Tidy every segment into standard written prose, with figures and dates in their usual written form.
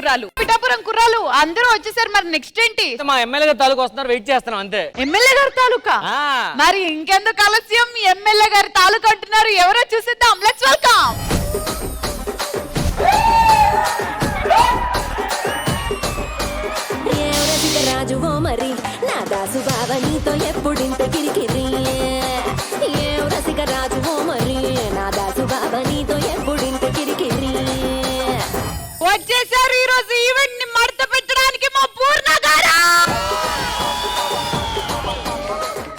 కుర్రాలు. పిఠాపురం కుర్రాలు అందరూ వచ్చేసారు. మరి నెక్స్ట్ ఏంటి? మా ఎమ్మెల్యే గారి తాలూకు వస్తున్నారు, వెయిట్ చేస్తున్నాం అంతే. ఎమ్మెల్యే గారి తాలూకా? మరి ఇంకెందుకు ఆలస్యం? ఎమ్మెల్యే గారి తాలూకా అంటున్నారు. ఎవరో చూసేద్దాం. Let's welcome. రాజువో మరి నా దాసు బావ నీతో ఎప్పుడింత కిరికిరి. ఏ రసిక రాజువో మరి నా దాసు బావ నీతో ఎప్పుడింత కిరికిరి. వచ్చేసారు ఈ రోజు ఈవెంట్ ని మడత పెట్టడానికి మా పూర్ణ గారు.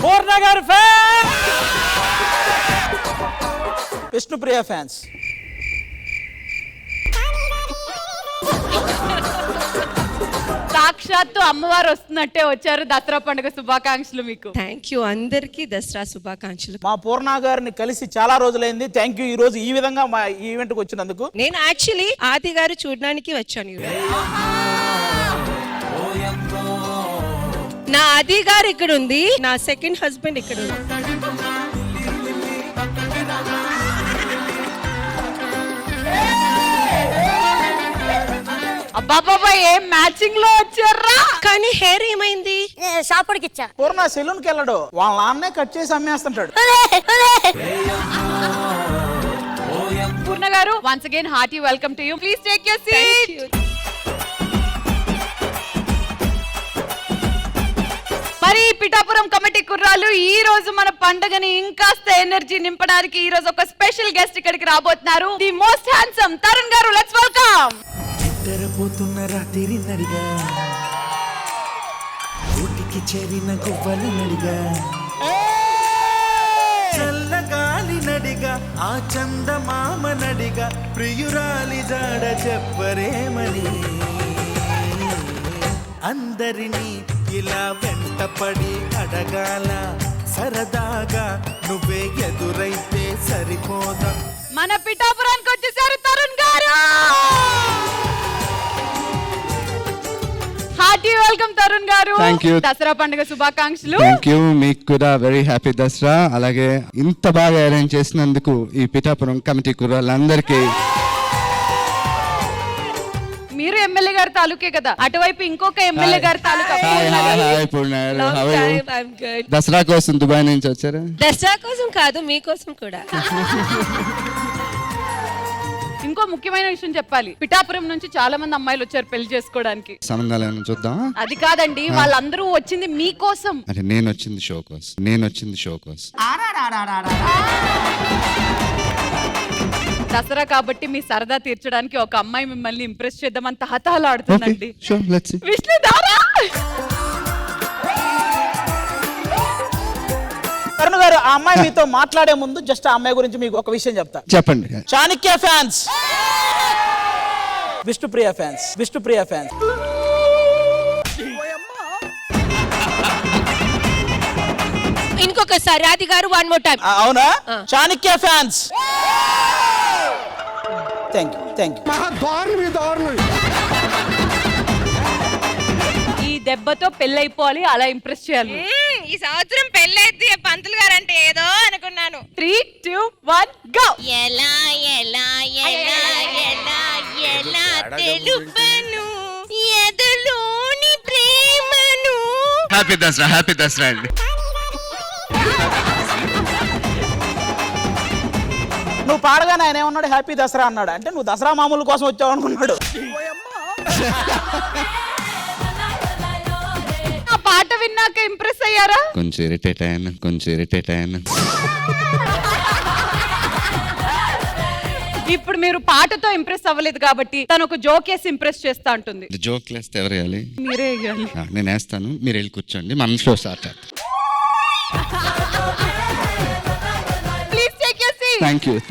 పూర్ణ గారు ఫ్యాన్, విష్ణుప్రియ ఫ్యాన్స్. సాక్షాత్తు అమ్మవారు వస్తున్నట్టే వచ్చారు. దసరా పండుగ శుభాకాంక్షలు మీకు. థ్యాంక్ యూ, అందరికీ దసరా శుభాకాంక్షలు. మా పూర్ణ గారిని కలిసి చాలా రోజులైంది. థ్యాంక్ యూ ఈ రోజు ఈ విధంగా మా ఈవెంట్ కు వచ్చినందుకు. నేను యాక్చువల్లీ ఆది గారు చూడడానికి వచ్చాను. నా ఆది గారు ఇక్కడ ఉంది, నా సెకండ్ హస్బెండ్ ఇక్కడ ఉంది. అబ్బాబాబా ఏం మ్యాచింగ్ లో వచ్చారా? కానీ హెయిర్ ఏమైంది? షాపుడికి ఇచ్చా. పూర్ణ సెలూన్ కి వెళ్ళడు, వాళ్ళ నాన్నే కట్ చేసి అమ్మేస్తుంటాడు. పూర్ణ గారు once again hearty welcome to you. Please take your seat. మరి పిఠాపురం కమిటీ కుర్రాలు ఈ రోజు మన పండుగని ఇంకాస్త ఎనర్జీ నింపడానికి ఈ రోజు ఒక స్పెషల్ గెస్ట్ ఇక్కడికి రాబోతున్నారు. ది మోస్ట్ హ్యాండ్సమ్ తరుణ్ గారు. Let's welcome. తెరపోతున్న రాత్రి నడిగా, ఊటికి చేరిన గువ్వలు నడిగా, చల్లగాలి నడిగా, ఆ చందమామ నడిగా, ప్రియురాలి జాడ చెప్పరేమని అందరినీ ఇలా వెంటపడి అడగాల. సరదాగా నువ్వే ఎదురైతే సరిపోదా. మన పిఠాపురానికి వచ్చేసారు తరుణ్ గారు. హార్టీ వెల్కమ్ తరుణ్ గారు. దసరా పండుగ శుభాకాంక్షలు. థ్యాంక్ యూ, మీకు కూడా వెరీ హ్యాపీ దసరా. అలాగే ఇంత బాగా అరేంజ్ చేసినందుకు ఈ పిఠాపురం కమిటీ కుర్రాళ్ళందరికీ. మీరు ఎమ్మెల్యే గారి తాలూకే కదా, అటువైపు ఇంకొక ఎమ్మెల్యే గారి తాలూకా. దసరా కోసం దుబాయ్ నుంచి వచ్చారా? దసరా కోసం కాదు, మీకోసం కూడా. ఇంకో ముఖ్యమైన విషయం చెప్పాలి. పిఠాపురం నుంచి చాలా మంది అమ్మాయిలు వచ్చారు పెళ్లి చేసుకోవడానికి. సంబంధాలు ఏమైనా చూద్దాం? అది కాదండి, వాళ్ళందరూ వచ్చింది మీకోసం. అంటే నేను వచ్చింది షో కోసం. దసరా కాబట్టి మీ సరదా తీర్చడానికి ఒక అమ్మాయి మిమ్మల్ని ఇంప్రెస్ చేద్దామని తహతహలాడుతుందండి. విష్ణుధారా. తరుణ్ గారు, ఆ అమ్మాయి మీతో మాట్లాడే ముందు జస్ట్ ఆ అమ్మాయి గురించి మీకు ఒక విషయం చెప్తా. చెప్పండి. Chanakya fans, Vishnupriya fans. ఇంకొకసారి ఆది గారు, వన్ మోర్ టైం. అవునా? చాణక్య ఫ్యాన్స్. Thank you. ఈ దెబ్బతో పెళ్ళైపోవాలి, అలా ఇంప్రెస్ చేయాలి. ఈ సంవత్సరం పెళ్ళైతే పంతులు గారు అంటే ఏదో అనుకున్నాను. 3, 2, 1 గో. ఎలా ఎలా ఎలా ఎలా ఎలా తెలుపను ఎదలోని ప్రేమను. హ్యాపీ దసరా అండి. నువ్వు పాడగానే ఆయన ఏమన్నాడు? హ్యాపీ దసరా అన్నాడు. అంటే నువ్వు దసరా మామూలు కోసం వచ్చావు అనుకున్నాడు. ఆ పాట విన్నాక ఇంప్రెస్ అయ్యారా? కొంచెం ఇరిటేట్ అయ్యాను. ఇప్పుడు మీరు పాటతో ఇంప్రెస్ అవ్వలేదు కాబట్టి తను ఒక జోక్ వేసి ఇంప్రెస్ చేస్తా ఉంటుంది. జోక్ వేస్తే ఎవరు వేయాలి? మీరే వేయాలి. నేను వేస్తాను, మీరు వెళ్ళి కూర్చోండి, మన షో స్టార్ట్ అవుతుంది. Please take your seat.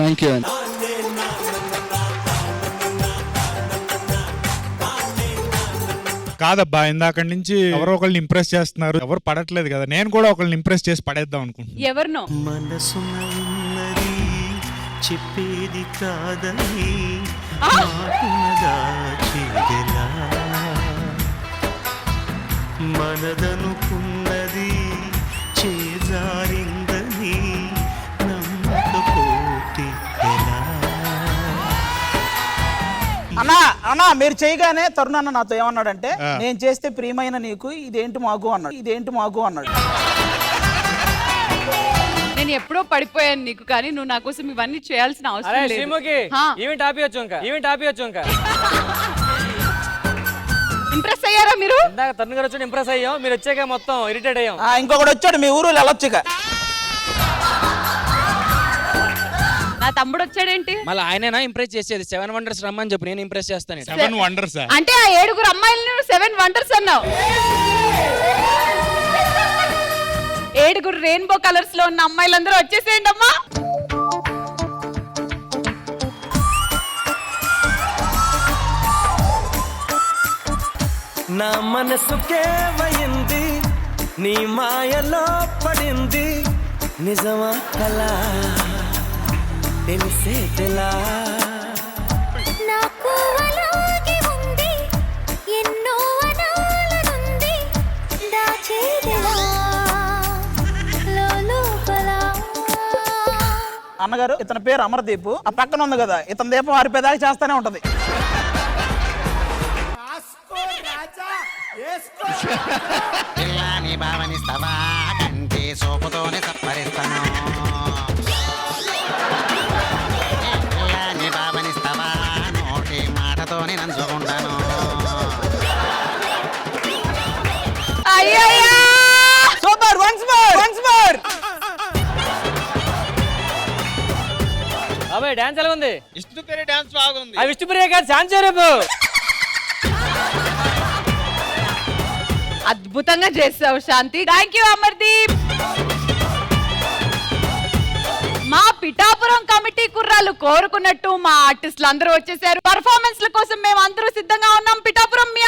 Thank you. కాదబ్బా, ఇందాక నుంచి ఎవరో ఒకళ్ళని ఇంప్రెస్ చేస్తున్నారు, ఎవరు పడట్లేదు కదా. నేను కూడా ఒకళ్ళని ఇంప్రెస్ చేసి పడేద్దాం అనుకుంటున్నాను. ఎవరినో? మనసున ఉన్నది చెప్పేది కాదని మాటున దాచేదెలా, మనదనుకున్నది చేజారిందని నమ్మకపోతే ఎలా. అన్నా అన్నా మీరు చేయగానే తరుణ్ అన్న నాతో ఏమన్నాడంటే నేను చేస్తే ప్రియమైన నీకు ఇదేంటి మాకు అన్నాడు. నేను ఎప్పుడో పడిపోయాను నీకు, కానీ నువ్వు నా కోసం ఇవన్నీ చేయాల్సిన అరే అవసరం లేదు. శ్రీముఖి హా. ఈవెంట్ ఆపియొచ్చు ఇంకా ఇంప్రెస్ అయ్యారా మీరు? ఇందాక తరుణ్ గారు వచ్చి ఇంప్రెస్ అయ్యాం, మీరు వచ్చాక మొత్తం ఇరిటేట్ అయ్యాం. ఇంకొకటి వచ్చాడు మీ ఊరు వెళ్ళొచ్చుగా. నా తమ్ముడు వచ్చాడేంటి? మళ్ళీ ఆయనైనా ఇంప్రెస్ చేసేది 7 వండర్స్ రమ్మని చెప్పి నేను ఇంప్రెస్ చేస్తాను. 7 వండర్స్ అంటే ఆ 7 అమ్మాయిలను 7 వండర్స్ అన్నావు. 7 రెయిన్బో కలర్స్ లో ఉన్న అమ్మాయిలందరూ వచ్చేసేయండి అమ్మా. నా మనసుకే వయింది నీ మాయలో పడింది నిజమా కలా తెలిసేలా నాకు అలాగే ఉంది ఎన్నో అనాలనుంది దాచేదిలా లోపల. అన్నగారు ఇతని పేరు అమర్దీప్, ఆ పక్కన ఉంది కదా ఇతని దీపం ఆరిపోయేదాకా చేస్తానే ఉంటది. పిల్లాని భావనిస్తావా కంటి సోపుతోనే సప్పరిస్తాను. పిల్లాని భావనిస్తావా నోటి మాటతోనే నంచుకుంటాను. అయ్యయ్యా! Super, once more. అబ్బాయి డాన్స్ ఎలా ఉంది? విష్ణుప్రియ డాన్స్ బాగుంది. ఆ విష్ణుప్రియ గారు ఛాన్స్ రేపు. అద్భుతంగా చేసావు శాంతి. Thank you Amardeep. మా పిఠాపురం కమిటీ కుర్రాళ్ళు కోరుకున్నట్టు మా ఆర్టిస్టులు అందరూ వచ్చేసారు. పర్ఫార్మెన్స్ ల కోసం మేము అందరూ సిద్ధంగా ఉన్నాం. పిఠాపురం మీ